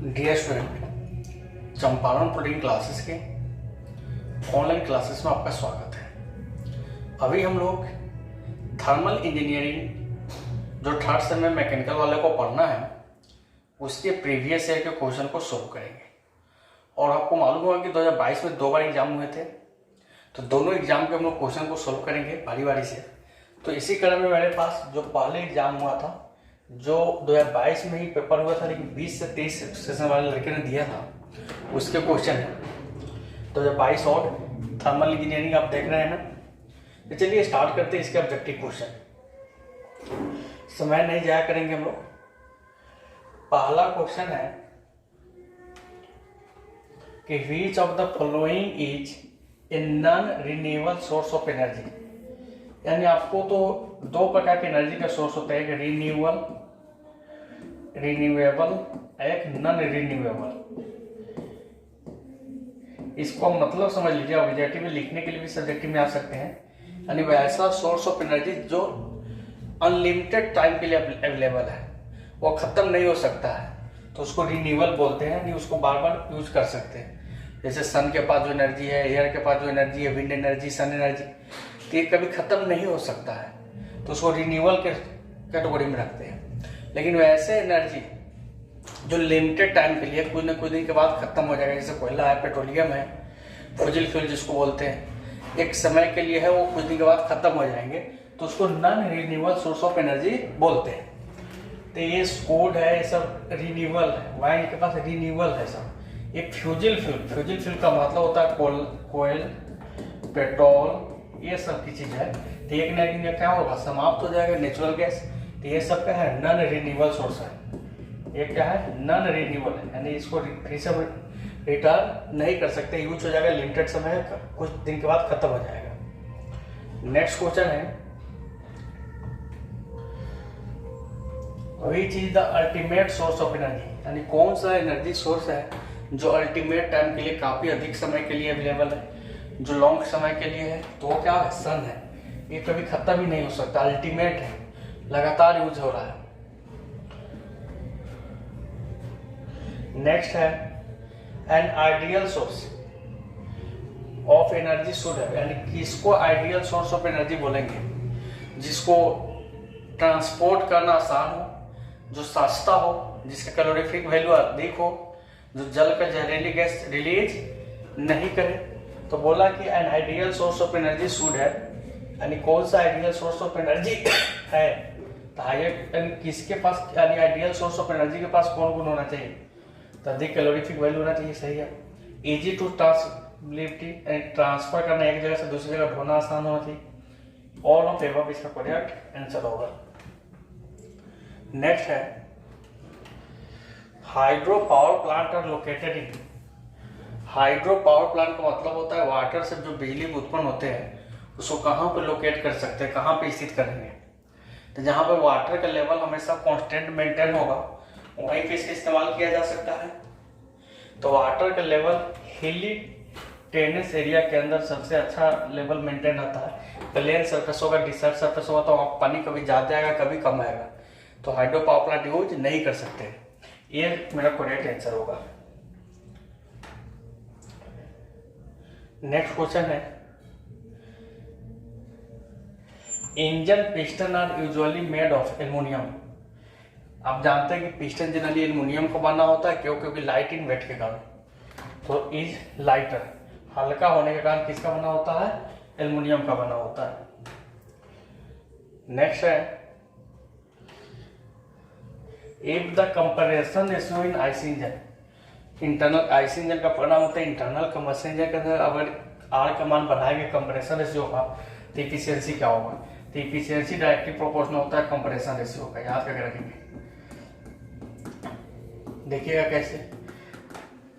Dear student, Champaran protein classes के online classes में आपका स्वागत है। अभी हम लोग थर्मल इंजीनियरिंग जो थर्ड सेम में मैकेनिकल वाले को पढ़ना है उसके प्रीवियस ईयर के क्वेश्चन को सोल्व करेंगे। और आपको मालूम होगा कि 2022 में 2 बार एग्जाम हुए थे, तो दोनों एग्जाम के हम लोग क्वेश्चन को सोल्व करेंगे बारी बारी से। तो इसी क्रम में मेरे पास जो पहले एग्जाम हुआ था, जो 2022 में ही पेपर हुआ था, लेकिन 20 से 23 सेशन वाले लड़के ने दिया था, उसके क्वेश्चन है 2022 और थर्मल इंजीनियरिंग आप देख रहे हैं ना। तो चलिए स्टार्ट करते हैं इसके ऑब्जेक्टिव क्वेश्चन। समय नहीं जाया करेंगे हम लोग। पहला क्वेश्चन है कि which of the following is a non renewable source of energy. यानी आपको तो दो प्रकार के एनर्जी का सोर्स होता है, एक रिन्यूएबल, एक नॉन रिन्यूएबल। इसको मतलब समझ लीजिए, ऑब्जेक्टिव में लिखने के लिए भी सब्जेक्टिव में आ सकते हैं। यानी वह ऐसा सोर्स ऑफ एनर्जी जो अनलिमिटेड टाइम के लिए अवेलेबल है, वो खत्म नहीं हो सकता है, तो उसको रिन्यूएबल बोलते हैं। यानी उसको बार बार यूज कर सकते हैं। जैसे सन के पास जो एनर्जी है, एयर के पास जो एनर्जी है, विंड एनर्जी, सन एनर्जी, तो ये कभी खत्म नहीं हो सकता है, तो उसको रिन्यूएबल के कैटेगरी में रखते हैं। लेकिन वैसे एनर्जी जो लिमिटेड टाइम के लिए कुछ न कुछ दिन के बाद खत्म हो जाएगा, जैसे कोयला है, पेट्रोलियम है, फॉसिल फ्यूल जिसको बोलते हैं, एक समय के लिए है, वो कुछ दिन के बाद खत्म हो जाएंगे, तो उसको non renewable source of energy बोलते हैं। तो ये कोड है, ये सब रिन्यूएबल है, वाइन के पास रिन्यूएबल है सब। ये फ्यूजिल फ्यूल का मतलब होता है कोयल, पेट्रोल, ये सब की चीज है। तो एक ना एक क्या होगा, समाप्त हो जाएगा, नेचुरल गैस। तो ये सब क्या है, नॉन रिन्यूएबल सोर्स है। ये क्या है, नॉन रिन्यूएबल है, यानी इसको फिर से रिटर्न नहीं कर सकते, यूज हो जाएगा, लिमिटेड समय है, कुछ दिन के बाद खत्म हो जाएगा। नेक्स्ट क्वेश्चन है, which is the ultimate source of energy. यानी कौन सा एनर्जी सोर्स है जो अल्टीमेट टाइम के लिए काफी अधिक समय के लिए अवेलेबल है, जो लॉन्ग समय के लिए है, तो वो क्या है, सन है। ये कभी खत्म ही नहीं हो सकता, अल्टीमेट है, लगातार यूज हो रहा है। नेक्स्ट है, an ideal source of energy should है। यानी किसको आइडियल सोर्स ऑफ एनर्जी बोलेंगे, जिसको ट्रांसपोर्ट करना आसान हो, जो सस्ता हो, जिसका कैलोरीफिक वैल्यू अधिक हो, जो जल का जहरीली गैस रिलीज नहीं करे। तो बोला कि an ideal source of energy should है, यानी कौन सा आइडियल सोर्स ऑफ एनर्जी है। तो किसके पास, यानी आइडियल सोर्स ऑफ एनर्जी के पास कौन गुण होना चाहिए, तो अधिक कैलोरीफिक वैल्यू होना चाहिए, सही है। इजी टू ट्रांसबिलिटी, ट्रांसफर करना एक जगह से दूसरी जगह ढोना आसान होना चाहिए। ऑल ऑफ एबव इसका करेक्ट आंसर होगा। नेक्स्ट है, hydro power plant are located in. Hydro power plant का मतलब होता है वाटर से जो बिजली उत्पन्न होते हैं उसको कहाँ पे लोकेट कर सकते हैं, कहाँ पे स्थित करेंगे। तो जहाँ पे वाटर का लेवल हमेशा कांस्टेंट मेंटेन होगा, वहीं पे इसका इस्तेमाल किया जा सकता है। तो वाटर का लेवल हिली टेरेस एरिया के अंदर सबसे अच्छा लेवल मेंटेन रहता है। प्लेन सरफेस होगा, डिसर्ट सरफेस होगा, तो पानी कभी ज़्यादा आएगा, कभी कम आएगा, तो हाइड्रो पावर प्लांट यूज नहीं कर सकते। ये मेरा करेक्ट आंसर होगा। नेक्स्ट क्वेश्चन है, engine piston are usually made of aluminium. आप जानते हैं कि पिस्टन जनरली एल्युमिनियम का बना होता है, क्यों, क्योंकि लाइट इन वेट के कारण। तो इज लाइटर, हल्का होने के कारण किसका बना होता है, एल्युमिनियम का बना होता है। नेक्स्ट है, if the compression ratio in IC engine. Internal IC engine का परिणाम होता है इंटरनल कंबशन इंजन के अंदर अगर आर का मान बढ़ाएंगे कंप्रेशन रेशियो का, तो इफिशियंसी क्या होगा, तो इफिशियंसी डायरेक्टली प्रोपोर्शनल होता है कंप्रेशन रेशियो का। याद करके रखेंगे, देखिएगा कैसे,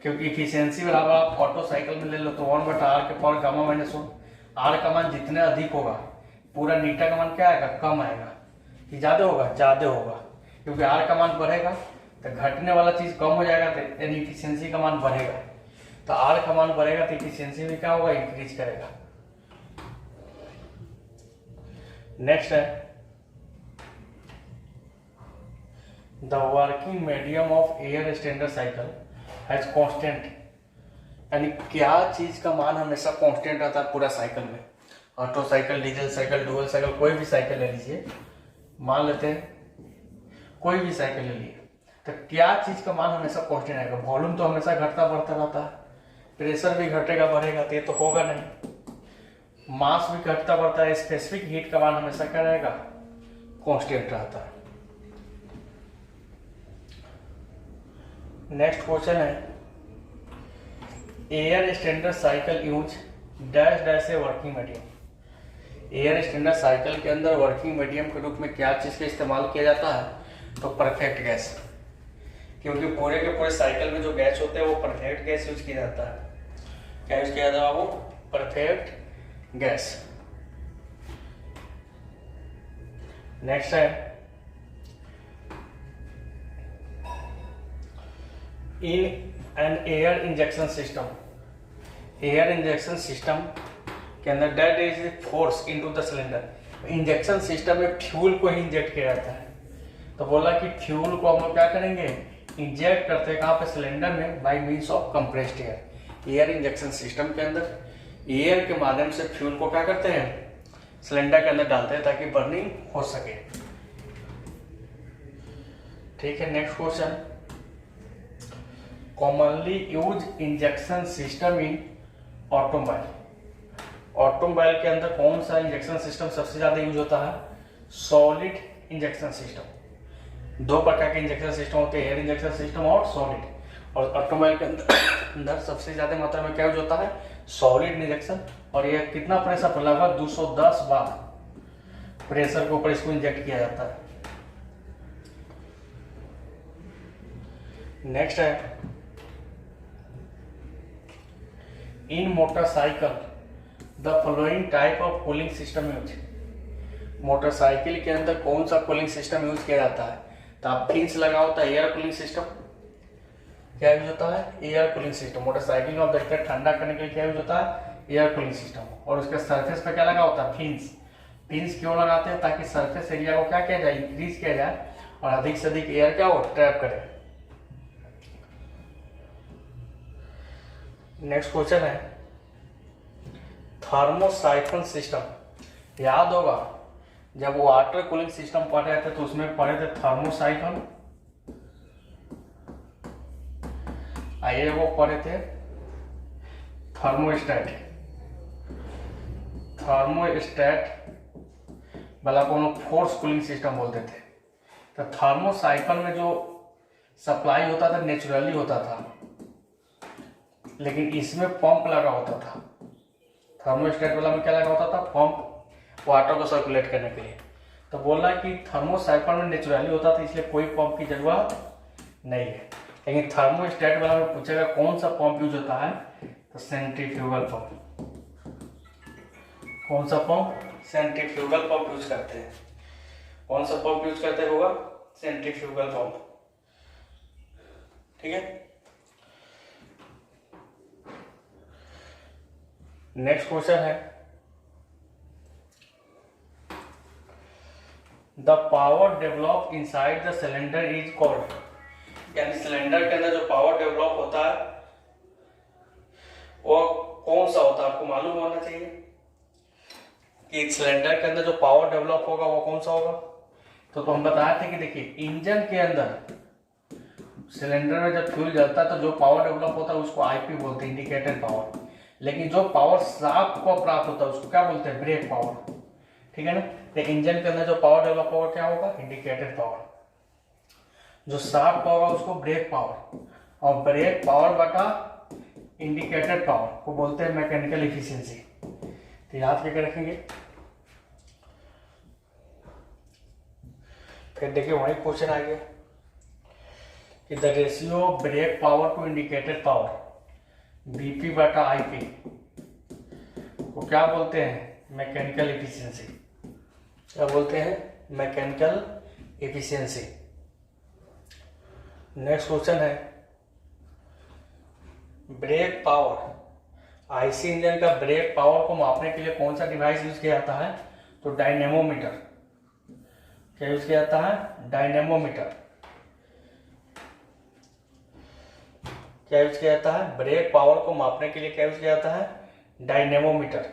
क्योंकि इफिशियंसी बराबर आप ऑटो साइकिल में ले लो तो 1/r के पावर गामा माइनस 1। आर का मान जितने अधिक होगा, पूरा नीटा का मान क्या आएगा, कम आएगा, कि ज्यादा होगा, ज्यादा होगा, क्योंकि आर का मान बढ़ेगा तो घटने वाला चीज कम हो जाएगा, तो इफिशियंसी का मान बढ़ेगा। तो आर का मान बढ़ेगा तो इफिशियंसी भी क्या होगा, इंक्रीज करेगा। नेक्स्ट है, the working medium of air standard cycle has constant, यानी क्या चीज का मान हमेशा कांस्टेंट रहता है पूरा साइकिल में। Auto cycle, diesel cycle, dual cycle, कोई भी साइकिल ले लीजिए, मान लेते हैं कोई भी साइकिल ले लिए, तो क्या चीज का मान हमेशा कांस्टेंट आएगा। वॉल्यूम तो हमेशा घटता बढ़ता रहता है, प्रेशर भी घटेगा बढ़ेगा, तो ये तो होगा नहीं। मास भी घटता बढ़ता है, स्पेसिफिक हीट का मान हमेशा क्या रहेगा, कांस्टेंट रहता है। नेक्स्ट क्वेश्चन है, air standard cycle use dash dash a working medium. Air standard cycle के अंदर वर्किंग मीडियम के रूप में क्या चीज का इस्तेमाल किया जाता है, तो परफेक्ट गैस, क्योंकि पूरे के पूरे साइकिल में जो गैस होते हैं वो परफेक्ट गैस यूज किया जाता है। क्या यूज किया जाता है वो, परफेक्ट गैस। नेक्स्ट है, in an air injection system, air injection system के अंदर that is force into the cylinder. Injection system में फ्यूल को ही इंजेक्ट किया जाता है, तो बोला कि फ्यूल को हम लोग क्या करेंगे, इंजेक्ट करते हैं कहाँ पे, सिलेंडर में, by means of compressed air. Air injection system के अंदर एयर के माध्यम से फ्यूल को क्या करते हैं, सिलेंडर के अंदर डालते हैं ताकि बर्निंग हो सके। ठीक है, next question, commonly use injection system in automobile. Automobile के अंदर कौन सा इंजेक्शन सिस्टम सबसे ज्यादा यूज होता है, सॉलिड इंजेक्शन सिस्टम। दो प्रकार के इंजेक्शन सिस्टम होते हैं, एयर इंजेक्शन सिस्टम और सॉलिड, और ऑटोमोबाइल के अंदर सबसे ज्यादा मात्रा में क्या यूज होता है, सॉलिड इंजेक्शन। और ये कितना प्रेशर पर, लगभग 210 बार प्रेशर के ऊपर इसको इंजेक्ट किया जाता है। नेक्स्ट है, in motorcycle the following type of cooling system use. Motorcycle के अंदर कौन सा कूलिंग सिस्टम यूज किया जाता है, तो आप फिंस लगा होता है एयर कूलिंग सिस्टम। क्या यूज होता है, एयर कूलिंग सिस्टम। मोटरसाइकिल में आप देखते हैं ठंडा करने के लिए क्या यूज होता है, एयर कूलिंग सिस्टम। और उसके सरफेस पे क्या लगा होता है, फिंस। फिंस क्यों लगाते हैं, ताकि सरफेस एरिया को क्या किया जाए, इंक्रीज किया जाए और अधिक से अधिक एयर क्या हो, ट्रैप करे। नेक्स्ट क्वेश्चन है, थर्मोसाइफन सिस्टम। याद होगा जब वाटर कूलिंग सिस्टम पढ़ रहे थे तो उसमें पढ़े थे थर्मोसाइफन, आइए वो पढ़े थे थर्मोस्टेट। थर्मोस्टेट वाला को हम फोर्स कूलिंग सिस्टम बोलते थे। तो थर्मोसाइफन में जो सप्लाई होता था नेचुरली होता था, लेकिन इसमें पंप लगा होता था। थर्मोस्टेट वाला में क्या लगा होता था, पंप, वाटर को सर्कुलेट करने के लिए। तो बोला कि थर्मोसाइफन में नेचुरली होता था, इसलिए कोई पंप की जरूरत नहीं है। लेकिन थर्मोस्टेट वाला में पूछेगा कौन सा पंप यूज होता है, तो सेंट्रीफ्यूगल पंप। कौन सा पंप, सेंट्रीफ्यूगल पंप यूज करते हैं। कौन सा पंप यूज करते होगा, सेंट्रीफ्यूगल पंप। ठीक है, नेक्स्ट क्वेश्चन है, the power develop inside the cylinder is called. यानी सिलेंडर के अंदर जो पावर डेवलप होता है वो कौन सा होता है, आपको मालूम होना चाहिए कि सिलेंडर के अंदर जो पावर डेवलप होगा वो कौन सा होगा। तो हम बताए थे कि देखिए, इंजन के अंदर सिलेंडर में जब फ्यूल जलता है तो जो पावर डेवलप होता है उसको आईपी बोलते हैं, इंडिकेटेड पावर। लेकिन जो पावर शाफ्ट को प्राप्त होता है उसको क्या बोलते हैं, ब्रेक पावर। ठीक है ना, तो इंजन के अंदर जो पावर डेवलप होगा क्या होगा, इंडिकेटेड पावर। जो शाफ्ट होगा उसको ब्रेक पावर, और ब्रेक पावर बटा इंडिकेटेड पावर को बोलते हैं मैकेनिकल एफिशिएंसी। तो याद करके रखेंगे। फिर देखिए वही क्वेश्चन आ गया कि the ratio brake power to indicated power BP बटा आईपी को क्या बोलते हैं, मैकेनिकल एफिशिएंसी। क्या बोलते हैं, मैकेनिकल एफिशिएंसी। नेक्स्ट क्वेश्चन है, ब्रेक पावर। आईसी इंजन का ब्रेक पावर को मापने के लिए कौन सा डिवाइस यूज किया जाता है, तो डायनेमोमीटर। क्या यूज किया जाता है, डायनेमोमीटर। क्या यूज किया जाता है? ब्रेक पावर को मापने के लिए क्या यूज किया जाता है? डायनेमोमीटर।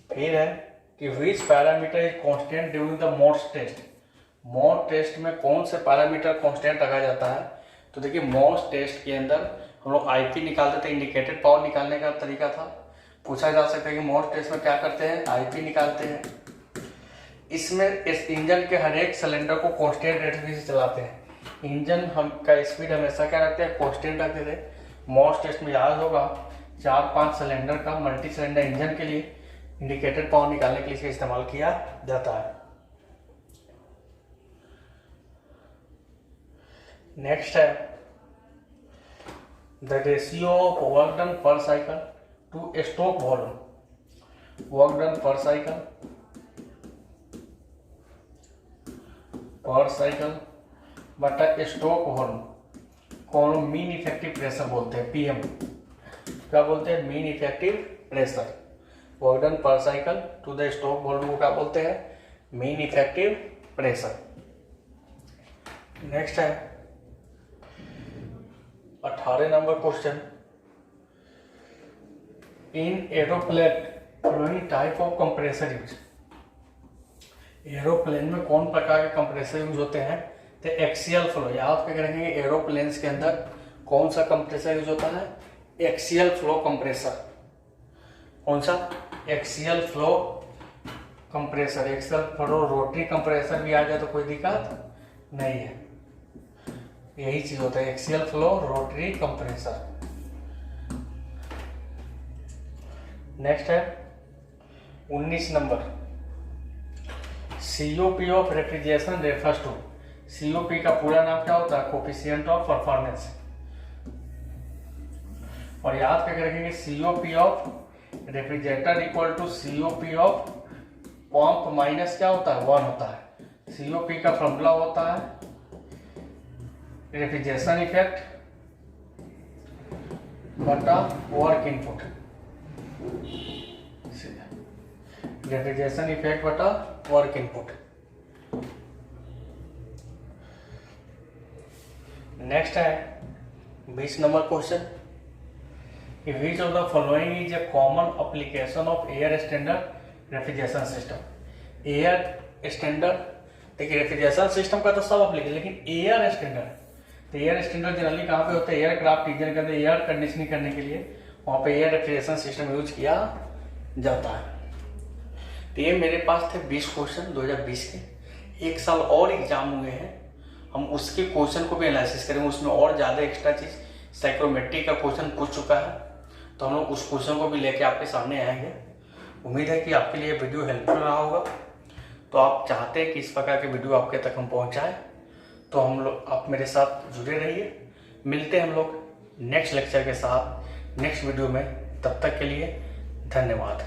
फिर है कि which parameter is constant during the Morse test. मोड टेस्ट में कौन से पैरामीटर कांस्टेंट रखा जाता है? तो देखिए मोड्स टेस्ट के अंदर हम लोग आईपी निकालते थे, इंडिकेटेड पावर निकालने का तरीका था। पूछा जा सकता है कि मोड्स टेस्ट में क्या करते हैं? आईपी निकालते हैं। इसमें इस इंजन के हर एक सिलेंडर को कांस्टेंट रेट से चलाते हैं। इंजन हम का स्पीड हमेशा क्या रखते हैं? कांस्टेंट रखते थे। मोड्स टेस्ट में याद होगा 4-5 सिलेंडर का मल्टी सिलेंडर इंजन के लिए इंडिकेटेड पावर निकालने के लिए इस्तेमाल किया जाता है। नेक्स्ट है the ratio of work done per cycle to stroke volume. Work done per cycle बटा स्टॉक वॉल्यूम को मीन इफेक्टिव प्रेशर बोलते हैं, पीएम। क्या बोलते हैं? Mean effective pressure. Work done per cycle to the stroke volume को क्या बोलते हैं? Mean effective pressure. नेक्स्ट है 18 number question. In aeroplane flowing type of compressor use. Aeroplane में कौन प्रकार के कंप्रेसर यूज होते हैं? तो एक्सियल फ्लो। याद क्या करेंगे? एरोप्लेन्स के अंदर कौन सा कंप्रेसर यूज होता है? Axial flow compressor. कौन सा? Axial flow compressor. Axial flow rotary compressor भी आ जाए तो कोई दिक्कत नहीं है। यही चीज होता है axial flow rotary compressor. Next है 19 number. COP of refrigeration refers to. COP का पूरा नाम क्या होता है? Coefficient of performance. और याद करके रखेंगे COP of refrigerator equal to COP of pump minus क्या होता है? 1 होता है। सीओपी का फॉर्मूला होता है रेफ्रिजरेशन इफेक्ट बटा वर्क इनपुट। रेफ्रिजरेशन इफेक्ट बटा वर्क इनपुट। नेक्स्ट है 20 number question. Which of the following is a common application of air standard refrigeration system? Air standard, देखिए रेफ्रिजरेशन सिस्टम का तो सब अप्लीकेशन, लेकिन एयर स्टैंडर्ड, तो air standard generally कहाँ पे होता है? एयरक्राफ्ट इंजन के अंदर एयर कंडीशनिंग करने के लिए वहाँ पे एयर रेफ्रिजरेशन सिस्टम यूज किया जाता है। तो ये मेरे पास थे 20 क्वेश्चन 2020 के। एक साल और एग्जाम हुए हैं, हम उसके क्वेश्चन को भी एनालिसिस करेंगे। उसमें और ज़्यादा एक्स्ट्रा चीज़ साइक्रोमेट्री का क्वेश्चन पूछ चुका है, तो हम लोग उस क्वेश्चन को भी लेके आपके सामने आएंगे। उम्मीद है कि आपके लिए वीडियो हेल्पफुल रहा होगा। तो आप चाहते हैं कि इस प्रकार के वीडियो आपके तक हम पहुंचाएं, तो आप मेरे साथ जुड़े रहिए। मिलते हैं हम लोग नेक्स्ट लेक्चर के साथ नेक्स्ट वीडियो में। तब तक के लिए धन्यवाद।